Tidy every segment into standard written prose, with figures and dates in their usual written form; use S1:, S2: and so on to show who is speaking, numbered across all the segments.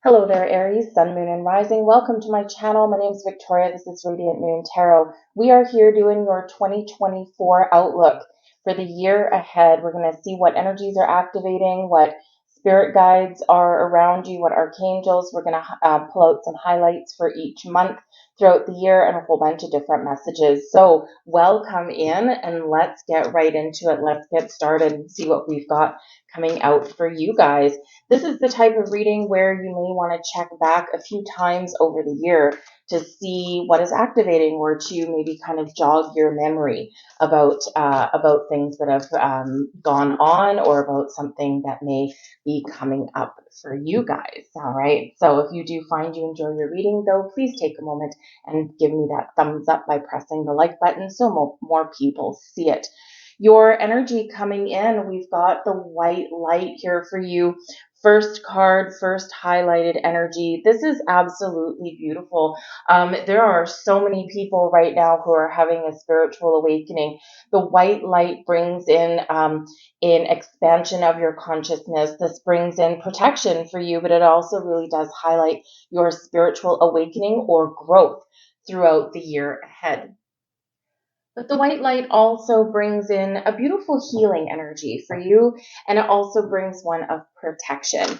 S1: Hello there, Aries, Sun, Moon, and Rising. Welcome to my channel. My name is Victoria. This is Radiant Moon Tarot. We are here doing your 2024 outlook for the year ahead. We're going to see what energies are activating, what spirit guides are around you, what archangels. We're going to pull out some highlights for each month throughout the year and a whole bunch of different messages. So welcome in and let's get right into it. Let's get started and see what we've got coming out for you guys. This is the type of reading where you may want to check back a few times over the year to see what is activating, or to maybe kind of jog your memory about things that have gone on, or about something that may be coming up for you guys. All right. So if you do find you enjoy your reading, though, please take a moment and give me that thumbs up by pressing the like button so more people see it. Your energy coming in, we've got the white light here for you. First card, first highlighted energy. This is absolutely beautiful. There are so many people right now who are having a spiritual awakening. The white light brings in expansion of your consciousness. This brings in protection for you, but it also really does highlight your spiritual awakening or growth throughout the year ahead. But the white light also brings in a beautiful healing energy for you, and it also brings one of protection.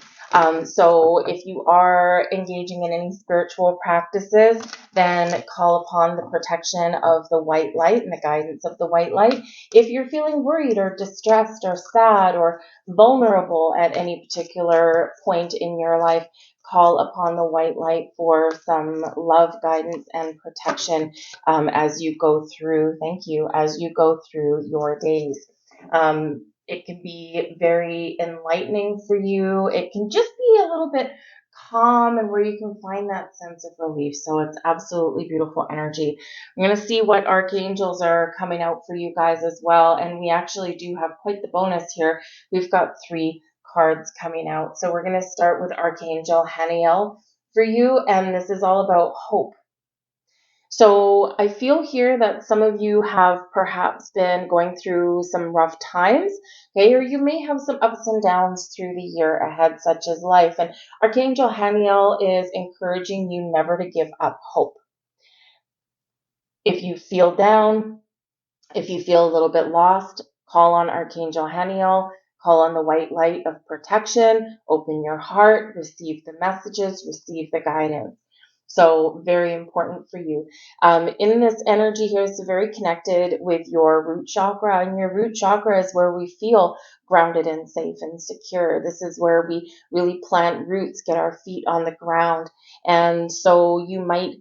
S1: So if you are engaging in any spiritual practices, then call upon the protection of the white light and the guidance of the white light. If you're feeling worried or distressed or sad or vulnerable at any particular point in your life, call upon the white light for some love, guidance, and protection as you go through, as you go through your days. It can be very enlightening for you. It can just be a little bit calm and where you can find that sense of relief. So it's absolutely beautiful energy. I'm going to see what archangels are coming out for you guys as well. And we actually do have quite the bonus here. We've got 3 cards coming out. So we're going to start with Archangel Haniel for you. And this is all about hope. So I feel here that some of you have perhaps been going through some rough times, okay, or you may have some ups and downs through the year ahead, such as life. And Archangel Haniel is encouraging you never to give up hope. If you feel down, if you feel a little bit lost, call on Archangel Haniel, call on the white light of protection, open your heart, receive the messages, receive the guidance. So very important for you. In this energy here, it's very connected with your root chakra, and your root chakra is where we feel grounded and safe and secure. This is where we really plant roots, get our feet on the ground. And so you might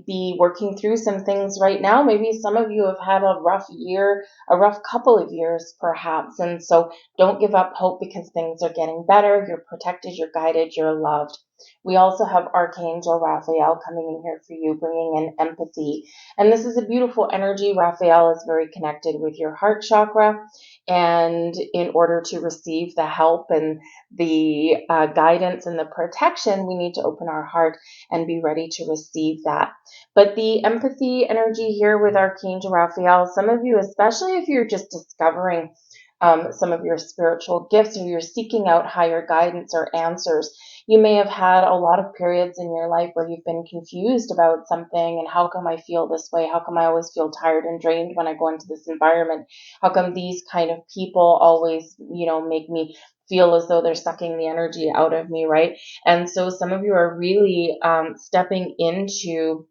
S1: be working through some things right now. Maybe some of you have had a rough year, a rough couple of years perhaps. And so don't give up hope, because things are getting better. You're protected, you're guided, you're loved. We also have Archangel Raphael coming in here for you, bringing in empathy. And this is a beautiful energy. Raphael is very connected with your heart chakra. And in order to receive the help and the guidance and the protection, we need to open our heart and be ready to receive that. But the empathy energy here with Archangel Raphael, some of you, especially if you're just discovering some of your spiritual gifts, or you're seeking out higher guidance or answers, you may have had a lot of periods in your life where you've been confused about something, and how come I feel this way? How come I always feel tired and drained when I go into this environment? How come these kind of people always, make me feel as though they're sucking the energy out of me, right? And so some of you are really stepping into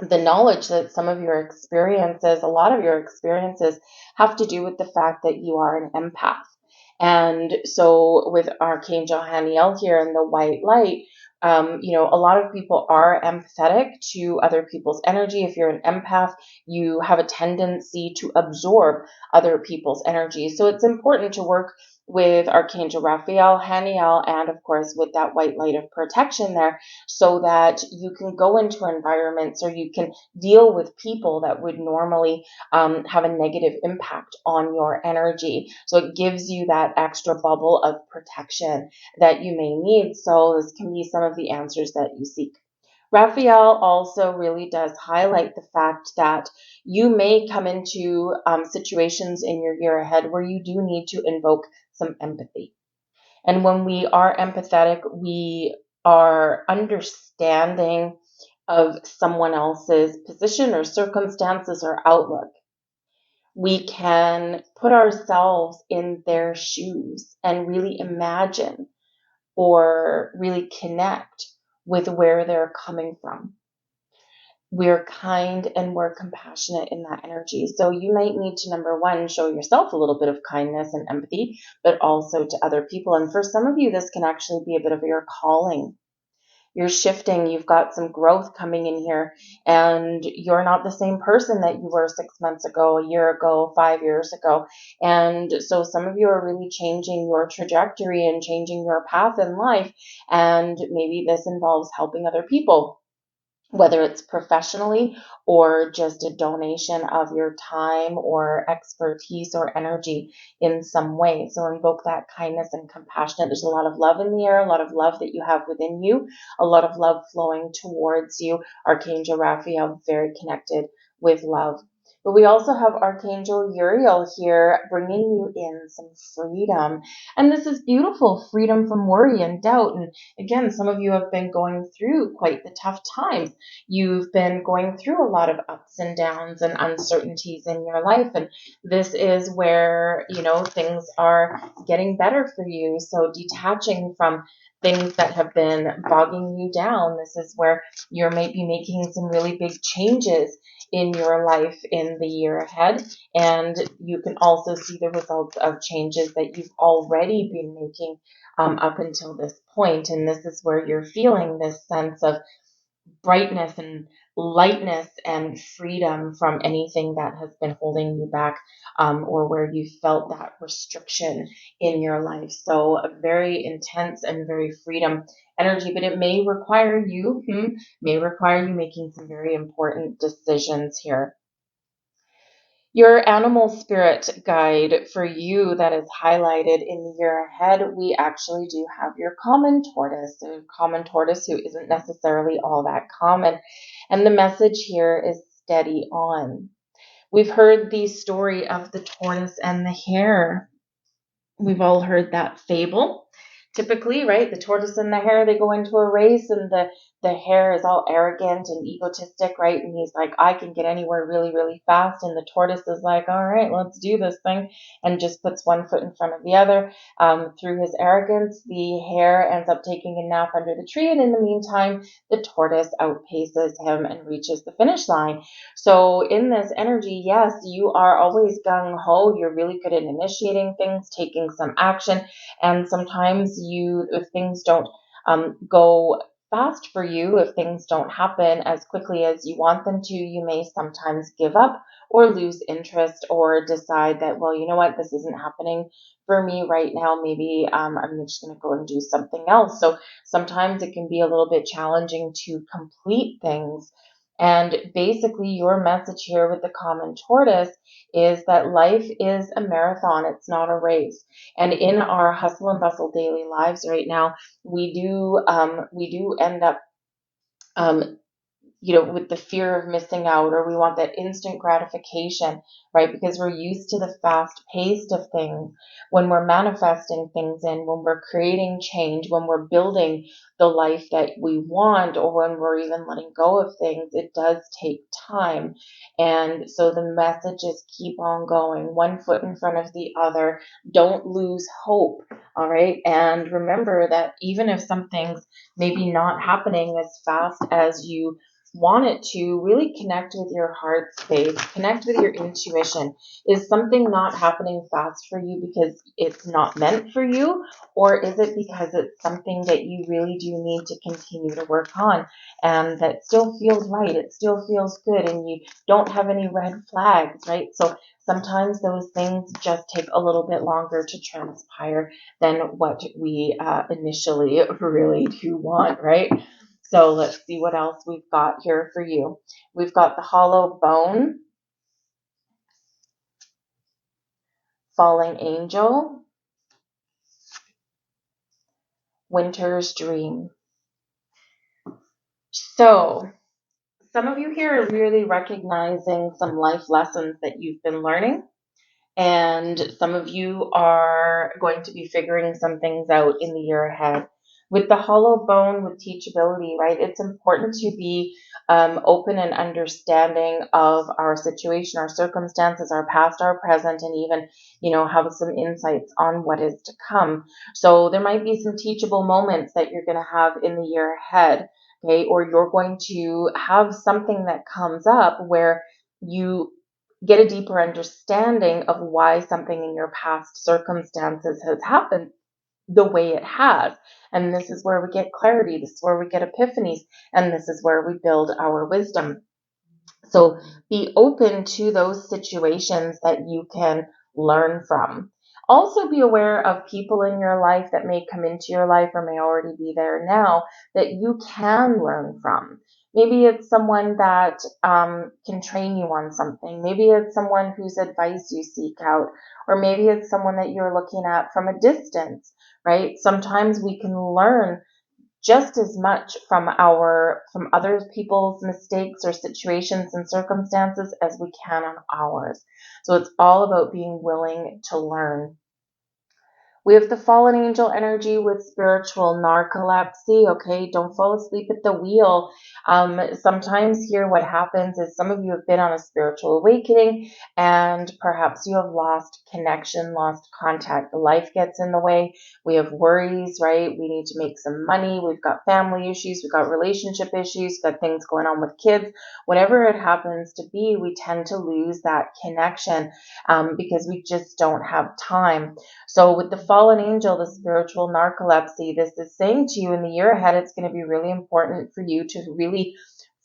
S1: the knowledge that some of your experiences, a lot of your experiences, have to do with the fact that you are an empath. And so with Archangel Haniel here in the white light, a lot of people are empathetic to other people's energy. If you're an empath, you have a tendency to absorb other people's energy. So it's important to work with Archangel Raphael, Haniel, and of course with that white light of protection there, so that you can go into environments, or you can deal with people that would normally have a negative impact on your energy. So it gives you that extra bubble of protection that you may need. So this can be some of the answers that you seek. Raphael also really does highlight the fact that you may come into situations in your year ahead where you do need to invoke some empathy. And when we are empathetic, we are understanding of someone else's position or circumstances or outlook. We can put ourselves in their shoes and really imagine or really connect with where they're coming from. We're kind and we're compassionate in that energy. So you might need to, number one, show yourself a little bit of kindness and empathy, but also to other people. And for some of you, this can actually be a bit of your calling. You're shifting, you've got some growth coming in here, and you're not the same person that you were 6 months ago, a year ago, 5 years ago. And so some of you are really changing your trajectory and changing your path in life. And maybe this involves helping other people, whether it's professionally or just a donation of your time or expertise or energy in some way. So invoke that kindness and compassion. There's a lot of love in the air, a lot of love that you have within you, a lot of love flowing towards you. Archangel Raphael, very connected with love. But we also have Archangel Uriel here bringing you in some freedom. And this is beautiful, freedom from worry and doubt. And again, some of you have been going through quite the tough times. You've been going through a lot of ups and downs and uncertainties in your life. And this is where, things are getting better for you. So detaching from things that have been bogging you down, this is where you might be making some really big changes in your life in the year ahead. And you can also see the results of changes that you've already been making up until this point. And this is where you're feeling this sense of brightness and lightness and freedom from anything that has been holding you back, or where you felt that restriction in your life. So a very intense and very freedom energy, but it may require you making some very important decisions here. Your animal spirit guide for you that is highlighted in the year ahead, we actually do have your common tortoise, a common tortoise who isn't necessarily all that common. And the message here is steady on. We've heard the story of the tortoise and the hare. We've all heard that fable. Typically, right, the tortoise and the hare, they go into a race, and the hare is all arrogant and egotistic, right? And he's like, I can get anywhere really, really fast. And the tortoise is like, all right, let's do this thing, and just puts one foot in front of the other. Through his arrogance, the hare ends up taking a nap under the tree. And in the meantime, the tortoise outpaces him and reaches the finish line. So in this energy, yes, you are always gung-ho. You're really good at initiating things, taking some action. And sometimes if things don't go fast for you, if things don't happen as quickly as you want them to, you may sometimes give up or lose interest or decide that, well, you know what, this isn't happening for me right now. Maybe I'm just going to go and do something else. So sometimes it can be a little bit challenging to complete things. And basically, your message here with the common tortoise is that life is a marathon. It's not a race. And in our hustle and bustle daily lives right now, we do end up with the fear of missing out, or we want that instant gratification, right? Because we're used to the fast pace of things. When we're manifesting things in, when we're creating change, when we're building the life that we want, or when we're even letting go of things, it does take time. And so the message is keep on going, one foot in front of the other. Don't lose hope. All right. And remember that even if something's maybe not happening as fast as you want it to, really connect with your heart space, connect with your intuition. Is something not happening fast for you because it's not meant for you, or is it because it's something that you really do need to continue to work on and that still feels right, it still feels good, and you don't have any red flags, right? So sometimes those things just take a little bit longer to transpire than what we initially really do want, right? So let's see what else we've got here for you. We've got the hollow bone, falling angel, winter's dream. So some of you here are really recognizing some life lessons that you've been learning. And some of you are going to be figuring some things out in the year ahead. With the hollow bone, with teachability, right? It's important to be open and understanding of our situation, our circumstances, our past, our present, and even, have some insights on what is to come. So there might be some teachable moments that you're going to have in the year ahead, okay? Or you're going to have something that comes up where you get a deeper understanding of why something in your past circumstances has happened the way it has. And this is where we get clarity. This is where we get epiphanies. And this is where we build our wisdom. So be open to those situations that you can learn from. Also be aware of people in your life that may come into your life or may already be there now that you can learn from. Maybe it's someone that can train you on something. Maybe it's someone whose advice you seek out, or maybe it's someone that you're looking at from a distance, right? Sometimes we can learn just as much from other people's mistakes or situations and circumstances as we can on ours. So it's all about being willing to learn. We have the fallen angel energy with spiritual narcolepsy. Okay, don't fall asleep at the wheel. Sometimes here what happens is some of you have been on a spiritual awakening and perhaps you have lost connection, lost contact. Life gets in the way. We have worries, right? We need to make some money. We've got family issues. We've got relationship issues. We've got things going on with kids. Whatever it happens to be, we tend to lose that connection because we just don't have time. So with the fallen angel, the spiritual narcolepsy, this is saying to you in the year ahead, it's going to be really important for you to really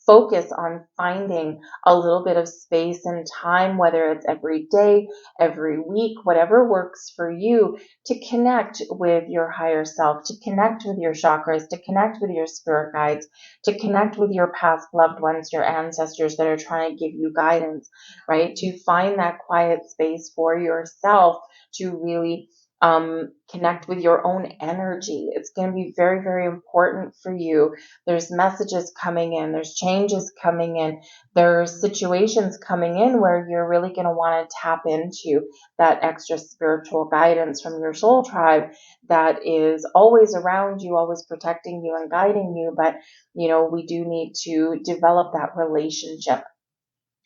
S1: focus on finding a little bit of space and time, whether it's every day, every week, whatever works for you, to connect with your higher self, to connect with your chakras, to connect with your spirit guides, to connect with your past loved ones, your ancestors that are trying to give you guidance, right? To find that quiet space for yourself to really connect with your own energy. It's going to be very, very important for you. There's messages coming in, there's changes coming in, there's situations coming in where you're really going to want to tap into that extra spiritual guidance from your soul tribe that is always around you, always protecting you and guiding you. But, we do need to develop that relationship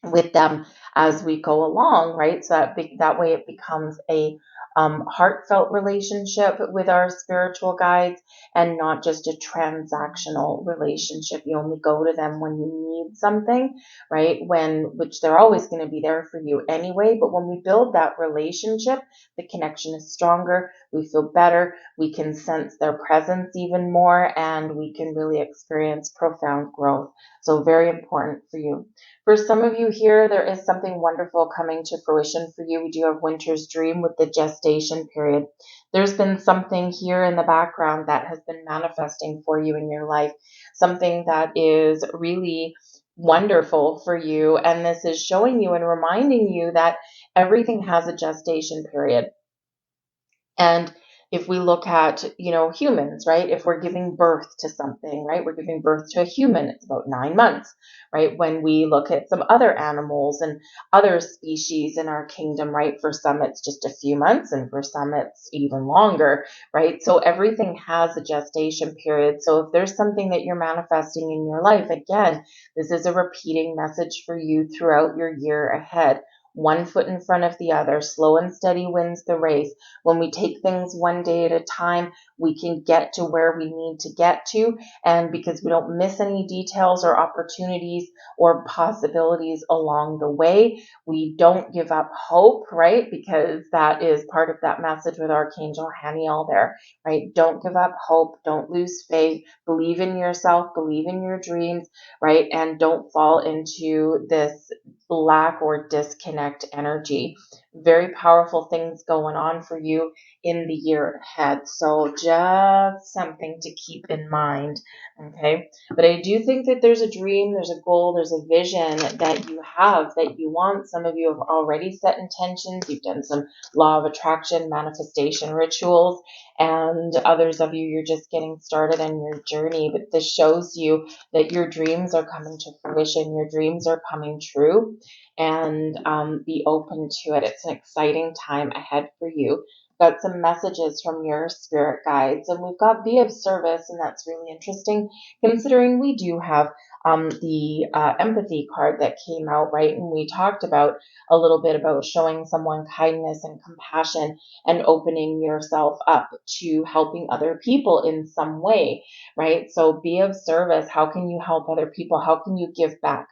S1: with them as we go along, right? So that way it becomes a heartfelt relationship with our spiritual guides and not just a transactional relationship. You only go to them when you need something, right? Which they're always going to be there for you anyway. But when we build that relationship, the connection is stronger. We feel better. We can sense their presence even more, and we can really experience profound growth. So very important for you. For some of you here, there is something wonderful coming to fruition for you. We do have Winter's Dream with the gestation period. There's been something here in the background that has been manifesting for you in your life, something that is really wonderful for you. And this is showing you and reminding you that everything has a gestation period. And if we look at, humans, right? If we're giving birth to something, right? We're giving birth to a human, it's about 9 months, right? When we look at some other animals and other species in our kingdom, right? For some, it's just a few months, and for some, it's even longer, right? So everything has a gestation period. So if there's something that you're manifesting in your life, again, this is a repeating message for you throughout your year ahead. One foot in front of the other, slow and steady wins the race. When we take things one day at a time, we can get to where we need to get to. And because we don't miss any details or opportunities or possibilities along the way, we don't give up hope, right? Because that is part of that message with Archangel Haniel there, right? Don't give up hope. Don't lose faith. Believe in yourself. Believe in your dreams, right? And don't fall into this lack or disconnect energy. Very powerful things going on for you in the year ahead. So just something to keep in mind. Okay. But I do think that there's a dream, there's a goal, there's a vision that you have that you want. Some of you have already set intentions. You've done some law of attraction, manifestation rituals, and others of you, you're just getting started on your journey. But this shows you that your dreams are coming to fruition, your dreams are coming true, and be open to it. It's an exciting time ahead for you. Got some messages from your spirit guides, and we've got be of service, and that's really interesting considering we do have the empathy card that came out, right? And we talked about a little bit about showing someone kindness and compassion and opening yourself up to helping other people in some way, right? So be of service. How can you help other people? How can you give back?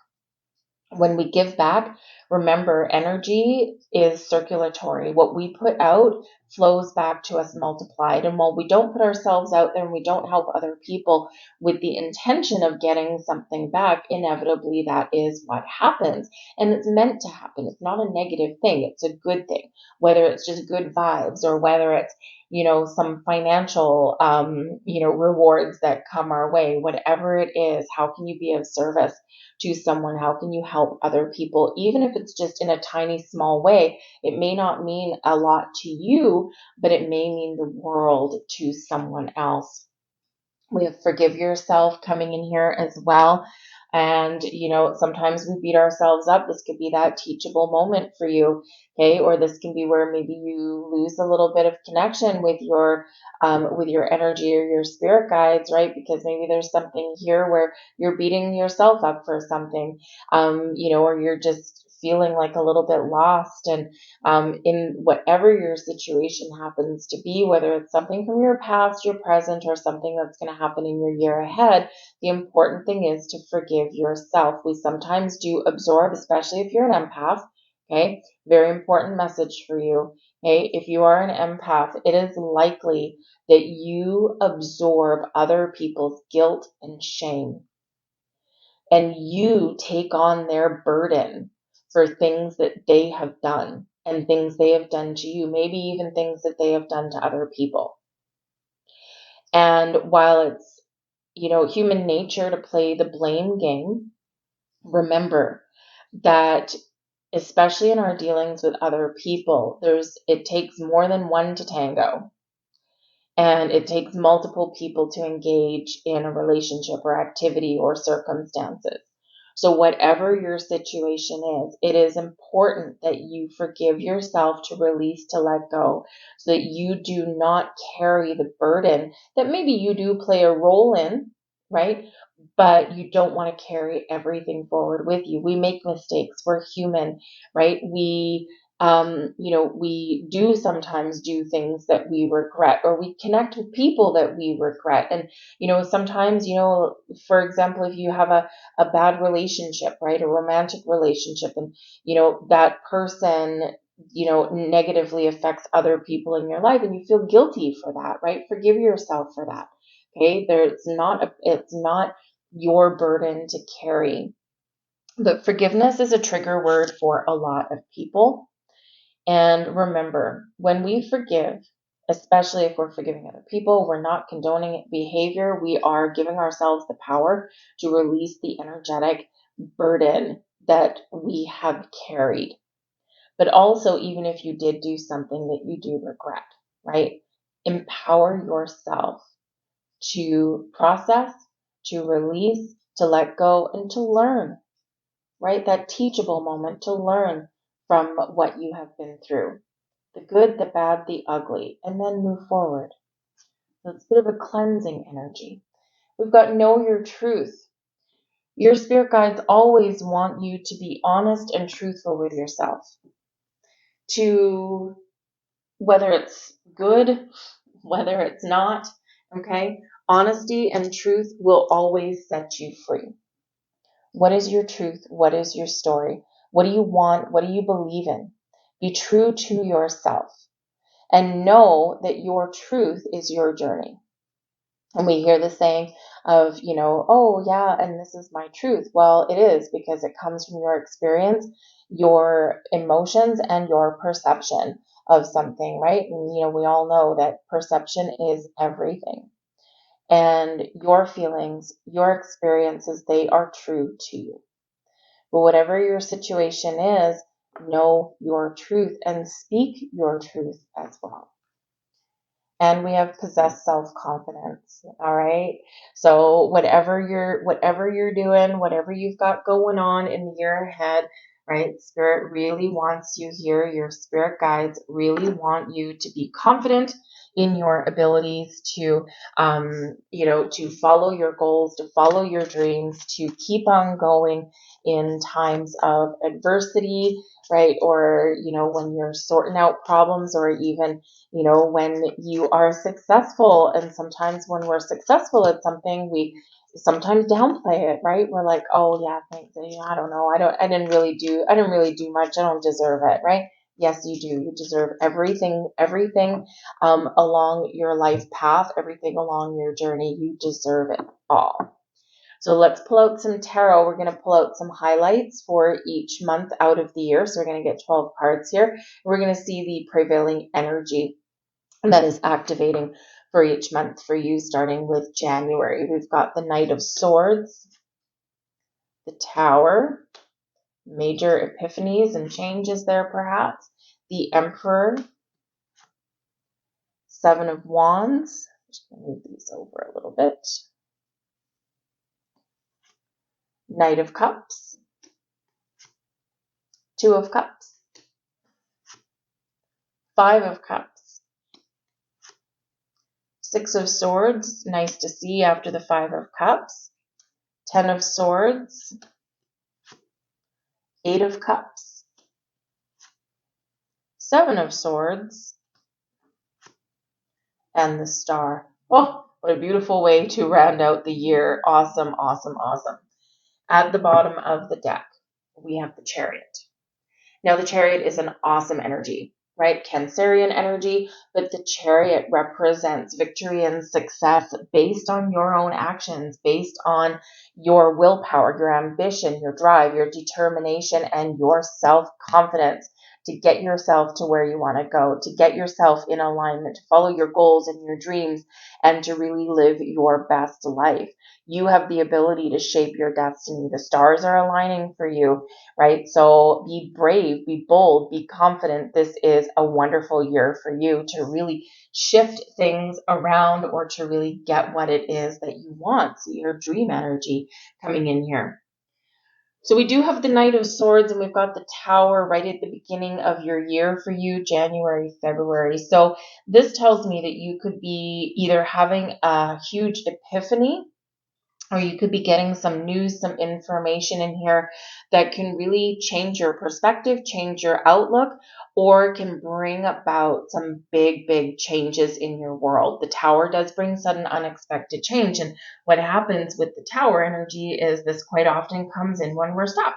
S1: When we give back, remember, energy is circulatory. What we put out flows back to us multiplied. And while we don't put ourselves out there and we don't help other people with the intention of getting something back, inevitably that is what happens. And it's meant to happen. It's not a negative thing. It's a good thing, whether it's just good vibes or whether it's, some financial, rewards that come our way, whatever it is. How can you be of service to someone? How can you help other people? Even if it's just in a tiny, small way, it may not mean a lot to you, but it may mean the world to someone else. We have forgive yourself coming in here as well. And, sometimes we beat ourselves up. This could be that teachable moment for you. Okay. Or this can be where maybe you lose a little bit of connection with your energy or your spirit guides, right? Because maybe there's something here where you're beating yourself up for something, or you're just feeling like a little bit lost. And in whatever your situation happens to be, whether it's something from your past, your present, or something that's going to happen in your year ahead, the important thing is to forgive yourself. We sometimes do absorb, especially if you're an empath. Okay, very important message for you. Okay, if you are an empath, it is likely that you absorb other people's guilt and shame, and you take on their burden for things that they have done and things they have done to you, maybe even things that they have done to other people. And while it's, human nature to play the blame game, remember that especially in our dealings with other people, it takes more than one to tango. And it takes multiple people to engage in a relationship or activity or circumstances. So whatever your situation is, it is important that you forgive yourself, to release, to let go, so that you do not carry the burden that maybe you do play a role in, right? But you don't want to carry everything forward with you. We make mistakes. We're human, right? We do sometimes do things that we regret, or we connect with people that we regret. And, sometimes, for example, if you have a bad relationship, right, a romantic relationship, and, that person, negatively affects other people in your life, and you feel guilty for that, right? Forgive yourself for that. Okay. It's not your burden to carry. But forgiveness is a trigger word for a lot of people. And remember, when we forgive, especially if we're forgiving other people, we're not condoning behavior. We are giving ourselves the power to release the energetic burden that we have carried. But also, even if you did do something that you do regret, right? Empower yourself to process, to release, to let go, and to learn, right? That teachable moment to learn from what you have been through. The good, the bad, the ugly, and then move forward. So it's a bit of a cleansing energy. We've got know your truth. Your spirit guides always want you to be honest and truthful with yourself. To whether it's good, whether it's not, okay? Honesty and truth will always set you free. What is your truth? What is your story? What do you want? What do you believe in? Be true to yourself. And know that your truth is your journey. And we hear the saying of, oh yeah, and this is my truth. Well, it is, because it comes from your experience, your emotions, and your perception of something, right? And, we all know that perception is everything. And your feelings, your experiences, they are true to you. But whatever your situation is, know your truth and speak your truth as well. and we have possessed self-confidence. All right. So whatever you're doing, whatever you've got going on in the year ahead, right? Spirit really wants you here. Your spirit guides really want you to be confident in your abilities to, to follow your goals, to follow your dreams, to keep on going in times of adversity, right? Or, when you're sorting out problems, or even, when you are successful. And sometimes when we're successful at something, we sometimes downplay it, right? We're like, oh yeah, thanks. I don't know. I didn't really do much. I don't deserve it, right? Yes, you do. You deserve everything along your life path, everything along your journey. You deserve it all. So let's pull out some tarot. We're going to pull out some highlights for each month out of the year. So we're going to get 12 cards here. We're going to see the prevailing energy that is activating for each month for you, starting with January. We've got the Knight of Swords, the Tower, major epiphanies and changes there perhaps, the Emperor, Seven of Wands. Just going to move these over a little bit. Knight of Cups, Two of Cups, Five of Cups, Six of Swords, nice to see after the Five of Cups, Ten of Swords, Eight of Cups, Seven of Swords, and the Star. Oh, what a beautiful way to round out the year. Awesome, awesome, awesome. At the bottom of the deck, we have the Chariot. Now, the Chariot is an awesome energy, right? Cancerian energy, but the Chariot represents victory and success based on your own actions, based on your willpower, your ambition, your drive, your determination, and your self-confidence to get yourself to where you want to go, to get yourself in alignment, to follow your goals and your dreams, and to really live your best life. You have the ability to shape your destiny. The stars are aligning for you, right? So be brave, be bold, be confident. This is a wonderful year for you to really shift things around, or to really get what it is that you want. See your dream energy coming in here. So we do have the Knight of Swords, and we've got the Tower right at the beginning of your year for you, January, February. So this tells me that you could be either having a huge epiphany, or you could be getting some news, some information in here that can really change your perspective, change your outlook, or can bring about some big, big changes in your world. The Tower does bring sudden, unexpected change. And what happens with the Tower energy is this quite often comes in when we're stuck,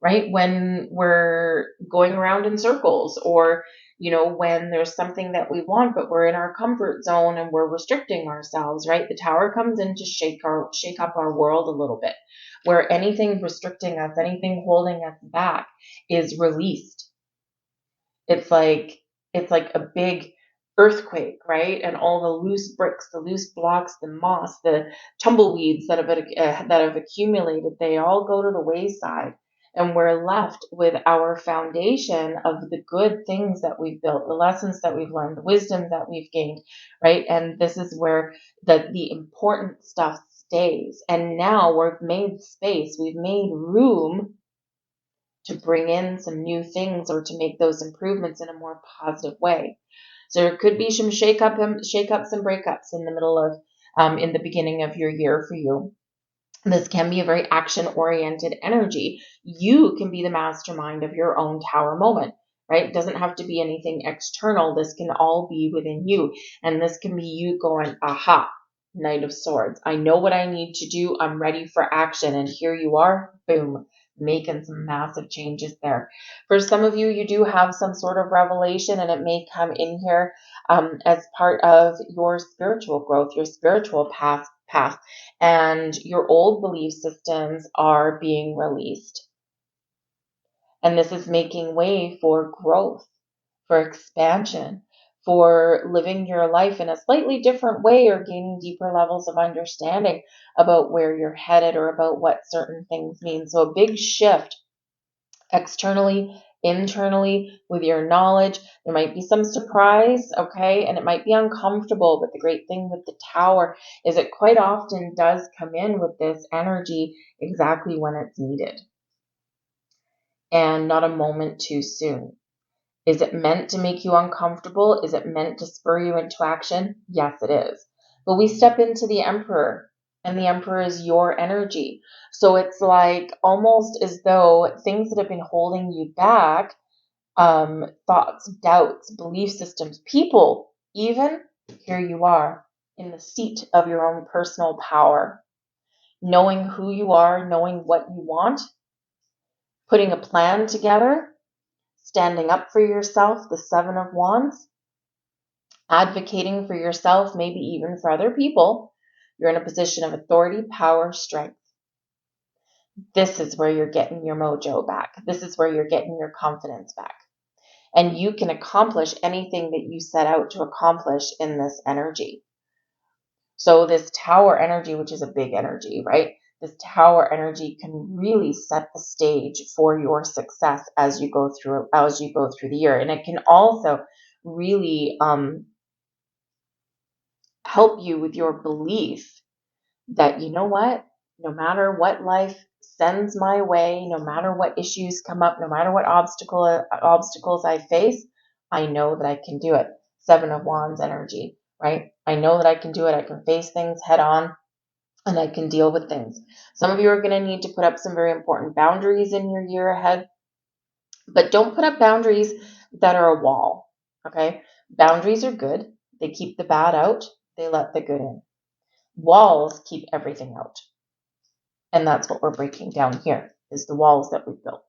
S1: right? When we're going around in circles, or when there's something that we want, but we're in our comfort zone and we're restricting ourselves, right? The Tower comes in to shake up our world a little bit, where anything restricting us, anything holding us back is released. It's like a big earthquake, right? And all the loose bricks, the loose blocks, the moss, the tumbleweeds that have accumulated, they all go to the wayside. And we're left with our foundation of the good things that we've built, the lessons that we've learned, the wisdom that we've gained, right? And this is where the important stuff stays. And now we've made space, we've made room to bring in some new things, or to make those improvements in a more positive way. So there could be some shakeups and breakups in the middle of, in the beginning of your year for you. This can be a very action-oriented energy. You can be the mastermind of your own Tower moment, right? It doesn't have to be anything external. This can all be within you. And this can be you going, aha, Knight of Swords. I know what I need to do. I'm ready for action. And here you are, boom, making some massive changes there. For some of you, you do have some sort of revelation, and it may come in here as part of your spiritual growth, your spiritual path, and your old belief systems are being released. And this is making way for growth, for expansion, for living your life in a slightly different way, or gaining deeper levels of understanding about where you're headed, or about what certain things mean. So a big shift externally, internally with your knowledge. There might be some surprise, okay, and it might be uncomfortable, but the great thing with the Tower is it quite often does come in with this energy exactly when it's needed and not a moment too soon. Is it meant to make you uncomfortable? Is it meant to spur you into action? Yes, it is. But we step into the Emperor, and the Emperor is your energy. So it's like almost as though things that have been holding you back, thoughts, doubts, belief systems, people, even, here you are in the seat of your own personal power, knowing who you are, knowing what you want, putting a plan together, standing up for yourself, the Seven of Wands, advocating for yourself, maybe even for other people. You're in a position of authority, power, strength. This is where you're getting your mojo back. This is where you're getting your confidence back. And you can accomplish anything that you set out to accomplish in this energy. So this Tower energy, which is a big energy, right? This Tower energy can really set the stage for your success as you go through the year. And it can also really help you with your belief that, you know what, no matter what life sends my way, no matter what issues come up, no matter what obstacles I face, I know that I can do it. Seven of Wands energy, right? I know that I can do it. I can face things head on and I can deal with things. Some of you are going to need to put up some very important boundaries in your year ahead, but don't put up boundaries that are a wall, okay? Boundaries are good. They keep the bad out. They let the good in. Walls keep everything out. And that's what we're breaking down here, is the walls that we've built.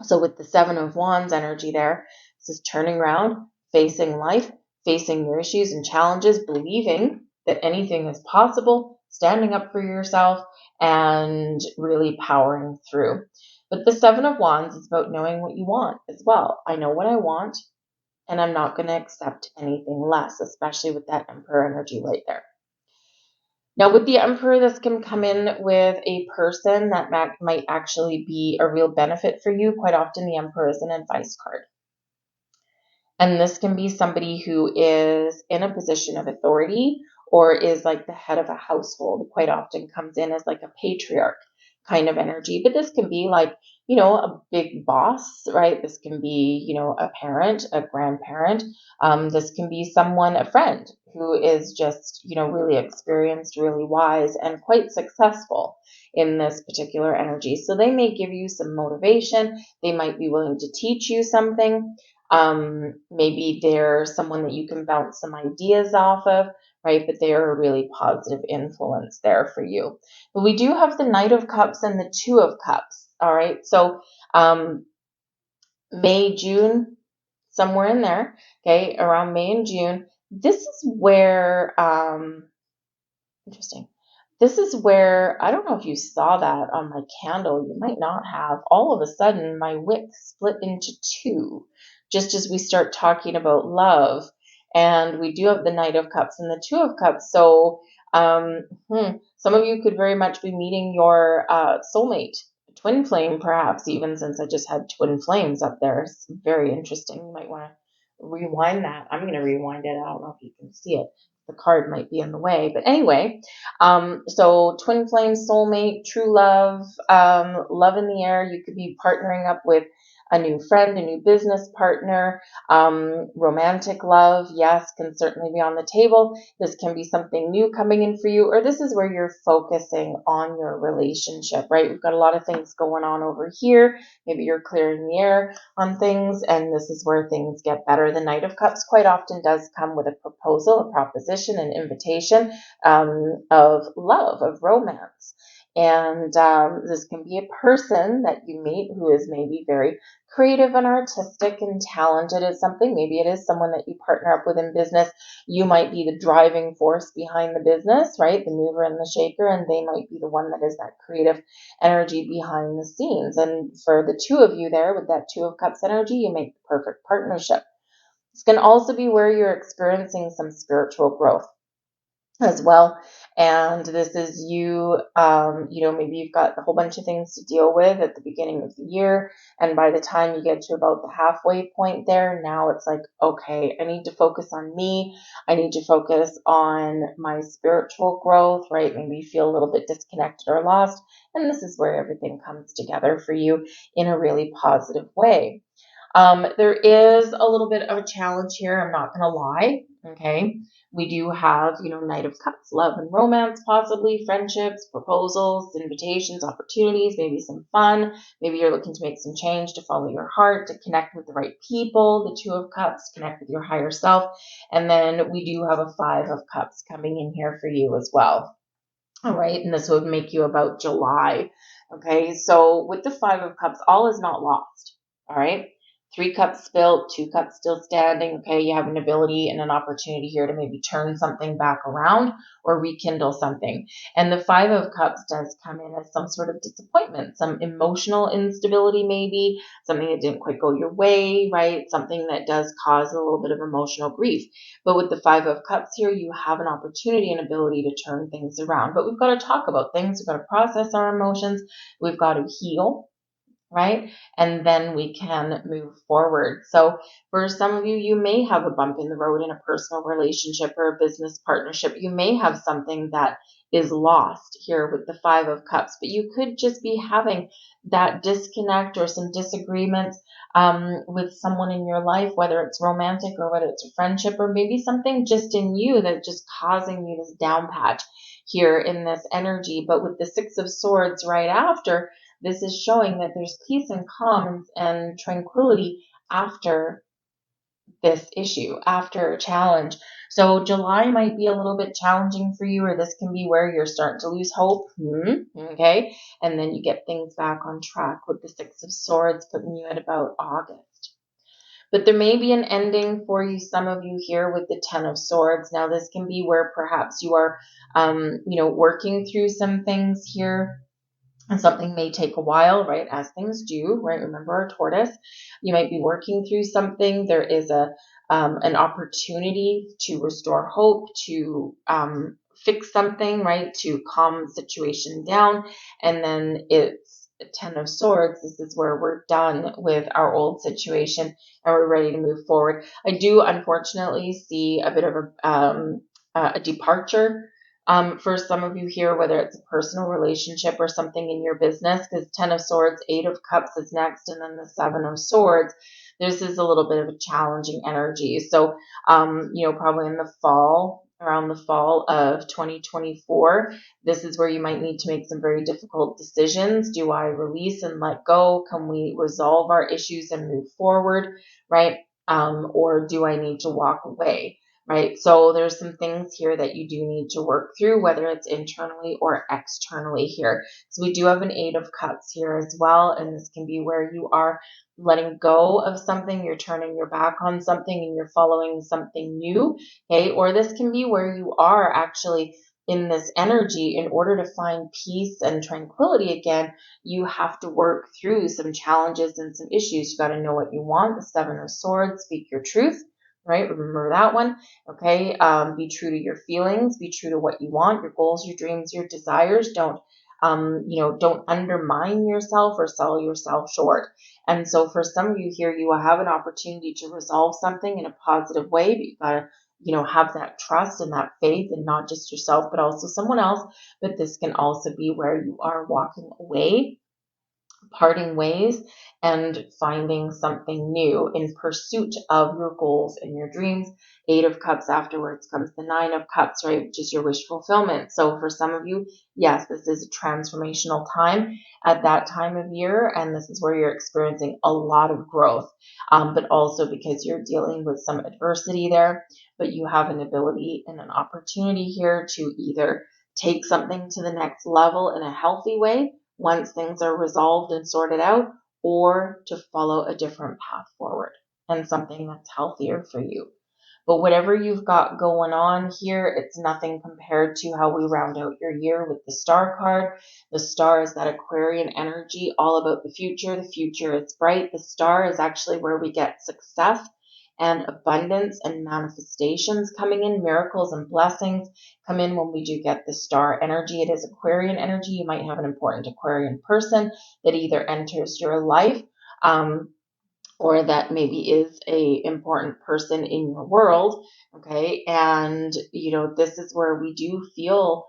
S1: So with the Seven of Wands energy there, this is turning around, facing life, facing your issues and challenges, believing that anything is possible, standing up for yourself, and really powering through. But the Seven of Wands is about knowing what you want as well. I know what I want, and I'm not going to accept anything less, especially with that Emperor energy right there. Now, with the Emperor, this can come in with a person that might actually be a real benefit for you. Quite often, the Emperor is an advice card. And this can be somebody who is in a position of authority or is like the head of a household. Quite often comes in as like a patriarch kind of energy. But this can be like, a big boss, right? This can be, a parent, a grandparent. This can be someone, a friend who is just, really experienced, really wise, and quite successful in this particular energy. So they may give you some motivation. They might be willing to teach you something. Maybe they're someone that you can bounce some ideas off of, right? But they are a really positive influence there for you. But we do have the Knight of Cups and the Two of Cups, all right? So May, June, somewhere in there, okay, around May and June, this is where, interesting. This is where, I don't know if you saw that on my candle, you might not have. All of a sudden, my wick split into two, just as we start talking about love. And we do have the Knight of Cups and the Two of Cups. So some of you could very much be meeting your soulmate, twin flame, perhaps, even, since I just had twin flames up there. It's very interesting. You might want to rewind that. I'm going to rewind it. I don't know if you can see it. The card might be in the way, but anyway, so twin flame, soulmate, true love, love in the air. You could be partnering up with a new friend, a new business partner, romantic love, yes, can certainly be on the table. This can be something new coming in for you, or this is where you're focusing on your relationship, right? We've got a lot of things going on over here. Maybe you're clearing the air on things, and this is where things get better. The Knight of Cups quite often does come with a proposal, a proposition, an invitation of love, of romance. And this can be a person that you meet who is maybe very creative and artistic and talented at something. Maybe it is someone that you partner up with in business. You might be the driving force behind the business, right? The mover and the shaker, and they might be the one that is that creative energy behind the scenes. And for the two of you there with that Two of Cups energy, you make the perfect partnership. This can also be where you're experiencing some spiritual growth. as well. And this is you, maybe you've got a whole bunch of things to deal with at the beginning of the year. And by the time you get to about the halfway point there, now it's like, okay, I need to focus on me. I need to focus on my spiritual growth, right? Maybe you feel a little bit disconnected or lost. And this is where everything comes together for you in a really positive way. There is a little bit of a challenge here. I'm not going to lie. Okay. We do have, Knight of Cups, love and romance, possibly friendships, proposals, invitations, opportunities, maybe some fun. Maybe you're looking to make some change, to follow your heart, to connect with the right people. The Two of Cups, connect with your higher self. And then we do have a Five of Cups coming in here for you as well. All right. And this would make you about July. Okay. So with the Five of Cups, all is not lost. All right. 3 cups spilled, 2 cups still standing. Okay, you have an ability and an opportunity here to maybe turn something back around or rekindle something. And the 5 of Cups does come in as some sort of disappointment, some emotional instability, maybe something that didn't quite go your way, right? Something that does cause a little bit of emotional grief. But with the 5 of Cups here, you have an opportunity and ability to turn things around. But we've got to talk about things. We've got to process our emotions. We've got to heal, right? And then we can move forward. So for some of you, you may have a bump in the road in a personal relationship or a business partnership. You may have something that is lost here with the 5 of Cups, but you could just be having that disconnect or some disagreements with someone in your life, whether it's romantic or whether it's a friendship, or maybe something just in you that's just causing you this down patch here in this energy. But with the 6 of Swords right after, this is showing that there's peace and calm and tranquility after this issue, after a challenge. So July might be a little bit challenging for you, or this can be where you're starting to lose hope. Okay. And then you get things back on track with the 6 of Swords, putting you at about August. But there may be an ending for you, some of you here with the 10 of Swords. Now, this can be where perhaps you are, working through some things here. And something may take a while, right? As things do, right? Remember our tortoise. You might be working through something. There is an opportunity to restore hope, to fix something, right? To calm the situation down. And then it's 10 of Swords. This is where we're done with our old situation and we're ready to move forward. I do unfortunately see a bit of a departure for some of you here, whether it's a personal relationship or something in your business, because 10 of Swords, 8 of Cups is next, and then the 7 of Swords. This is a little bit of a challenging energy. So, probably in the fall, around the fall of 2024, this is where you might need to make some very difficult decisions. Do I release and let go? Can we resolve our issues and move forward, right? Or do I need to walk away? Right? So there's some things here that you do need to work through, whether it's internally or externally here. So we do have an 8 of Cups here as well. And this can be where you are letting go of something, you're turning your back on something and you're following something new. Okay. Or this can be where you are actually in this energy. In order to find peace and tranquility again, you have to work through some challenges and some issues. You got to know what you want. The 7 of Swords, speak your truth. Right? Remember that one. Okay. Be true to your feelings. Be true to what you want, your goals, your dreams, your desires. Don't undermine yourself or sell yourself short. And so for some of you here, you will have an opportunity to resolve something in a positive way, but you gotta, have that trust and that faith, and not just yourself, but also someone else. But this can also be where you are walking away, parting ways, and finding something new in pursuit of your goals and your dreams. 8 of Cups afterwards comes the 9 of Cups, right, which is your wish fulfillment. So for some of you, yes, this is a transformational time at that time of year, and this is where you're experiencing a lot of growth, but also because you're dealing with some adversity there. But you have an ability and an opportunity here to either take something to the next level in a healthy way once things are resolved and sorted out, or to follow a different path forward and something that's healthier for you. But whatever you've got going on here, it's nothing compared to how we round out your year with the Star card. The Star is that Aquarian energy, all about the future. The future is bright. The Star is actually where we get success and abundance and manifestations coming in. Miracles and blessings come in when we do get the star energy. It is Aquarian energy. You might have an important Aquarian person that either enters your life, or that maybe is a important person in your world. Okay. And, this is where we do feel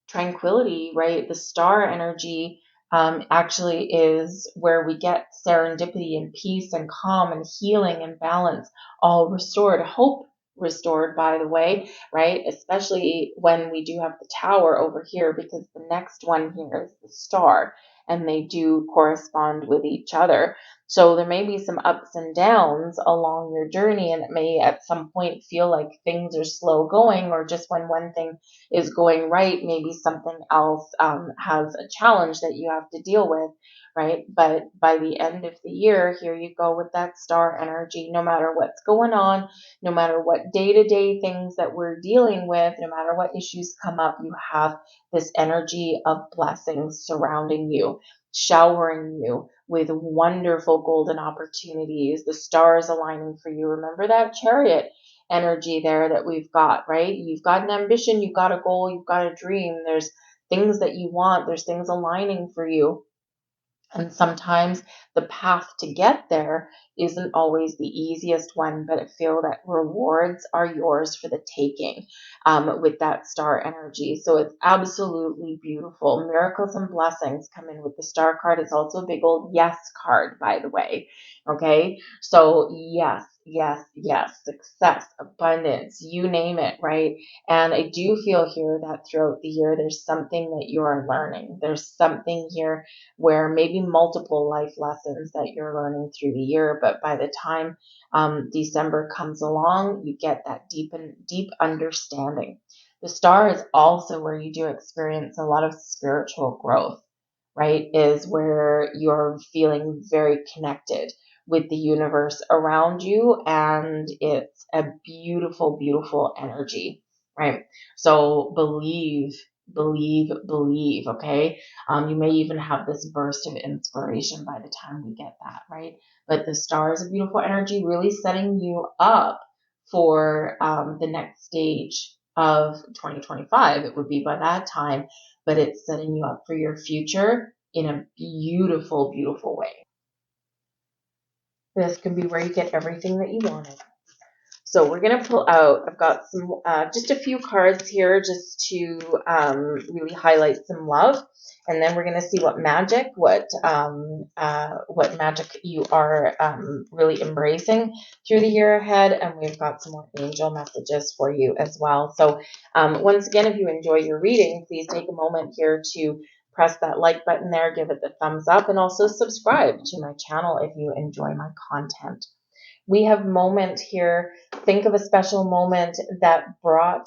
S1: tranquility, right? The star energy actually is where we get serendipity and peace and calm and healing and balance all restored. Hope restored, by the way, right? Especially when we do have the tower over here, because the next one here is the star, and they do correspond with each other. So there may be some ups and downs along your journey, and it may at some point feel like things are slow going, or just when one thing is going right, maybe something else has a challenge that you have to deal with, right? But by the end of the year, here you go with that star energy. No matter what's going on, no matter what day-to-day things that we're dealing with, no matter what issues come up, you have this energy of blessings surrounding you, showering you with wonderful golden opportunities, the stars aligning for you. Remember that Chariot energy there that we've got, right? You've got an ambition, you've got a goal, you've got a dream. There's things that you want, there's things aligning for you. And sometimes the path to get there isn't always the easiest one, but I feel that rewards are yours for the taking with that star energy. So it's absolutely beautiful. Miracles and blessings come in with the star card. It's also a big old yes card, by the way. Okay. So yes, yes, yes, success, abundance, you name it, right? And I do feel here that throughout the year, there's something that you're learning. There's something here where maybe multiple life lessons that you're learning through the year, but by the time December comes along, you get that deep understanding. The star is also where you do experience a lot of spiritual growth, right? Is where you're feeling very connected with the universe around you, and it's a beautiful, beautiful energy, right? So believe, okay? You may even have this burst of inspiration by the time we get that, right? But the star is a beautiful energy, really setting you up for the next stage of 2025. It would be by that time, but it's setting you up for your future in a beautiful, beautiful way. This can be where you get everything that you wanted. So we're going to pull out, I've got some, just a few cards here just to really highlight some love. And then we're going to see what magic you are really embracing through the year ahead. And we've got some more angel messages for you as well. So once again, if you enjoy your reading, please take a moment here to press that like button there, give it the thumbs up, and also subscribe to my channel if you enjoy my content. We have moment here. Think of a special moment that brought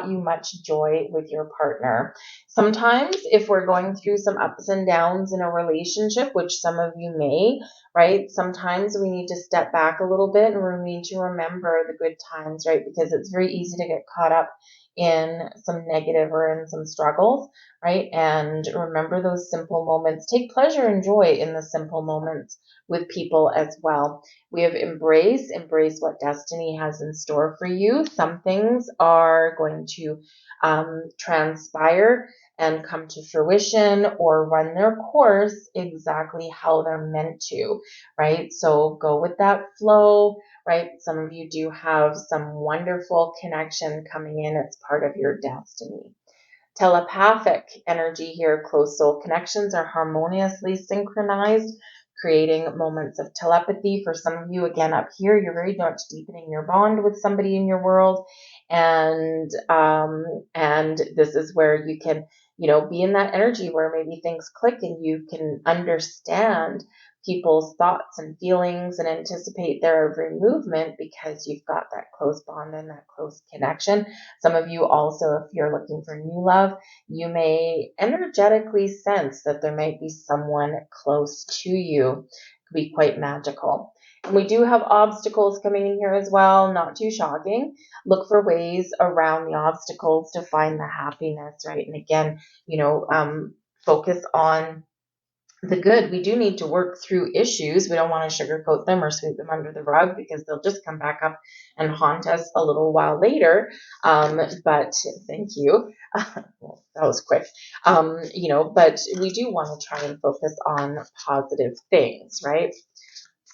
S1: you much joy with your partner. Sometimes if we're going through some ups and downs in a relationship, which some of you may, right? Sometimes we need to step back a little bit and we need to remember the good times, right? Because it's very easy to get caught up in some negative or in some struggles, right? And remember those simple moments. Take pleasure and joy in the simple moments with people as well. We have embrace what destiny has in store for you. Some things are going to transpire and come to fruition or run their course exactly how they're meant to, right? So go with that flow, right? Some of you do have some wonderful connection coming in. It's part of your destiny. Telepathic energy here, close soul connections are harmoniously synchronized, creating moments of telepathy. For some of you, again, up here, you're very much deepening your bond with somebody in your world. And this is where you can, be in that energy where maybe things click and you can understand people's thoughts and feelings and anticipate their every movement because you've got that close bond and that close connection. Some of you also, if you're looking for new love, you may energetically sense that there might be someone close to you. It could be quite magical. And we do have obstacles coming in here as well, not too shocking. Look for ways around the obstacles to find the happiness, right? And again, focus on the good, we do need to work through issues. We don't want to sugarcoat them or sweep them under the rug, because they'll just come back up and haunt us a little while later. But thank you. Well, that was quick. But we do want to try and focus on positive things, right?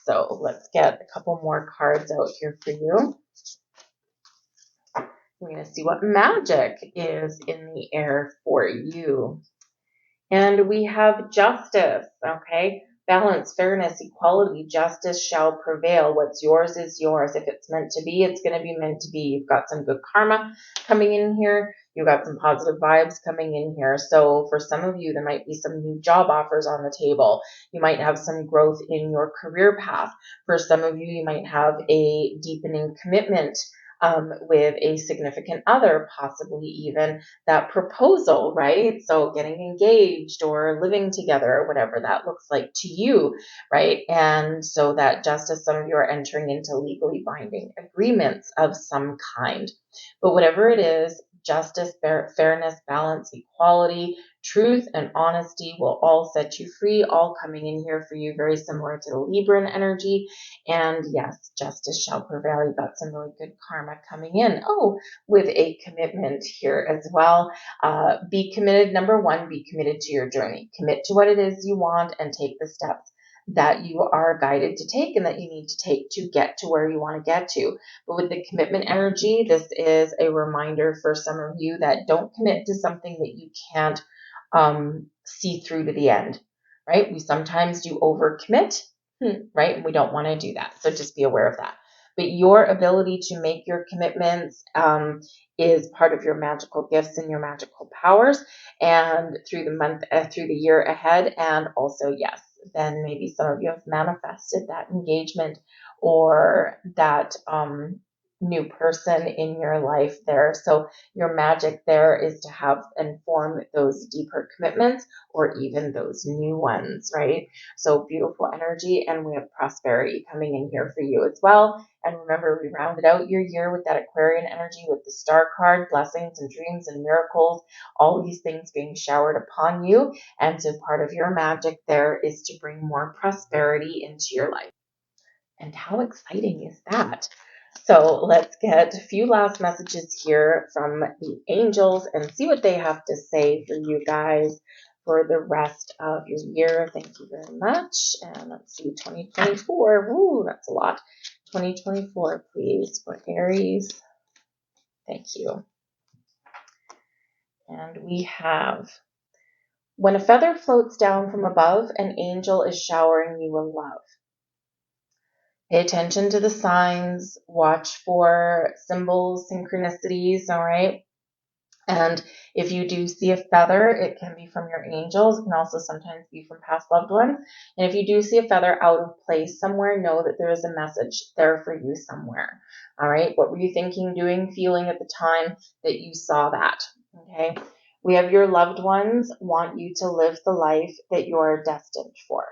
S1: So let's get a couple more cards out here for you. We're going to see what magic is in the air for you. And we have justice, okay? Balance, fairness, equality, justice shall prevail. What's yours is yours. If it's meant to be, it's going to be meant to be. You've got some good karma coming in here. You've got some positive vibes coming in here. So for some of you, there might be some new job offers on the table. You might have some growth in your career path. For some of you, you might have a deepening commitment with a significant other, possibly even that proposal, right? So getting engaged or living together, or whatever that looks like to you, right? And so that justice, some of you are entering into legally binding agreements of some kind. But whatever it is, justice, fairness, balance, equality, truth, and honesty will all set you free, all coming in here for you, very similar to the Libran energy. And yes, justice shall prevail. You've got some really good karma coming in. Oh, with a commitment here as well. Be committed. Number one, be committed to your journey. Commit to what it is you want and take the steps that you are guided to take and that you need to take to get to where you want to get to. But with the commitment energy, this is a reminder for some of you that don't commit to something that you can't see through to the end, right? We sometimes do overcommit, right? And we don't want to do that. So just be aware of that. But your ability to make your commitments is part of your magical gifts and your magical powers, and through the year ahead. And also, yes, then maybe some of you have manifested that engagement or that new person in your life there. So your magic there is to have and form those deeper commitments or even those new ones, right? So beautiful energy, and we have prosperity coming in here for you as well. And remember, we rounded out your year with that Aquarian energy with the star card, blessings and dreams and miracles, all these things being showered upon you. And so part of your magic there is to bring more prosperity into your life. And how exciting is that? So let's get a few last messages here from the angels and see what they have to say for you guys for the rest of your year. Thank you very much. And let's see, 2024. Woo, that's a lot. 2024, please, for Aries. Thank you. And we have, when a feather floats down from above, an angel is showering you with love. Pay attention to the signs, watch for symbols, synchronicities, all right? And if you do see a feather, it can be from your angels. It can also sometimes be from past loved ones. And if you do see a feather out of place somewhere, know that there is a message there for you somewhere. All right? What were you thinking, doing, feeling at the time that you saw that? Okay? We have your loved ones want you to live the life that you're destined for.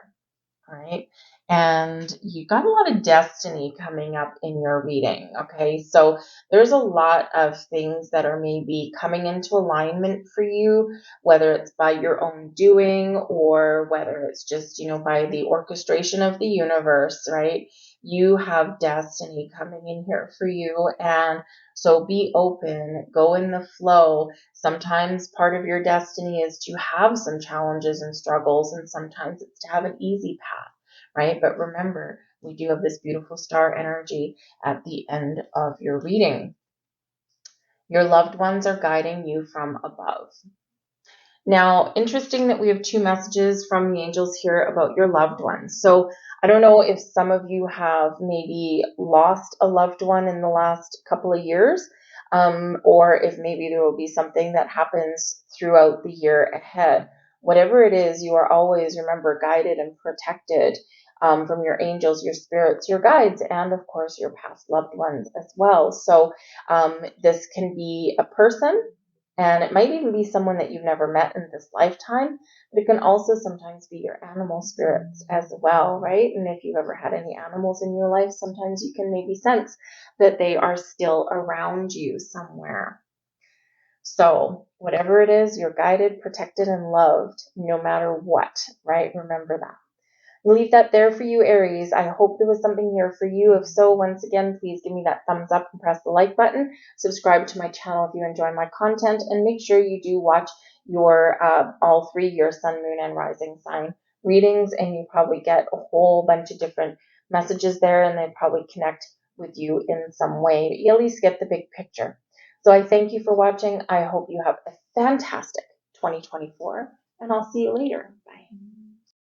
S1: All right. And you got a lot of destiny coming up in your reading. Okay. So there's a lot of things that are maybe coming into alignment for you, whether it's by your own doing or whether it's just, by the orchestration of the universe, right? You have destiny coming in here for you. And so be open, go in the flow. Sometimes part of your destiny is to have some challenges and struggles, and sometimes it's to have an easy path, right? But remember, we do have this beautiful star energy at the end of your reading. Your loved ones are guiding you from above. Now, interesting that we have two messages from the angels here about your loved ones. So I don't know if some of you have maybe lost a loved one in the last couple of years, or if maybe there will be something that happens throughout the year ahead. Whatever it is, you are always, remember, guided and protected from your angels, your spirits, your guides, and of course your past loved ones as well. So this can be a person, and it might even be someone that you've never met in this lifetime, but it can also sometimes be your animal spirits as well, right? And if you've ever had any animals in your life, sometimes you can maybe sense that they are still around you somewhere. So whatever it is, you're guided, protected, and loved no matter what, right? Remember that. Leave that there for you, Aries. I hope there was something here for you. If so, once again, please give me that thumbs up and press the like button. Subscribe to my channel if you enjoy my content, and make sure you do watch your all 3 your sun, moon, and rising sign readings, and you probably get a whole bunch of different messages there, and they probably connect with you in some way. But you at least get the big picture. So I thank you for watching. I hope you have a fantastic 2024, and I'll see you later. Bye.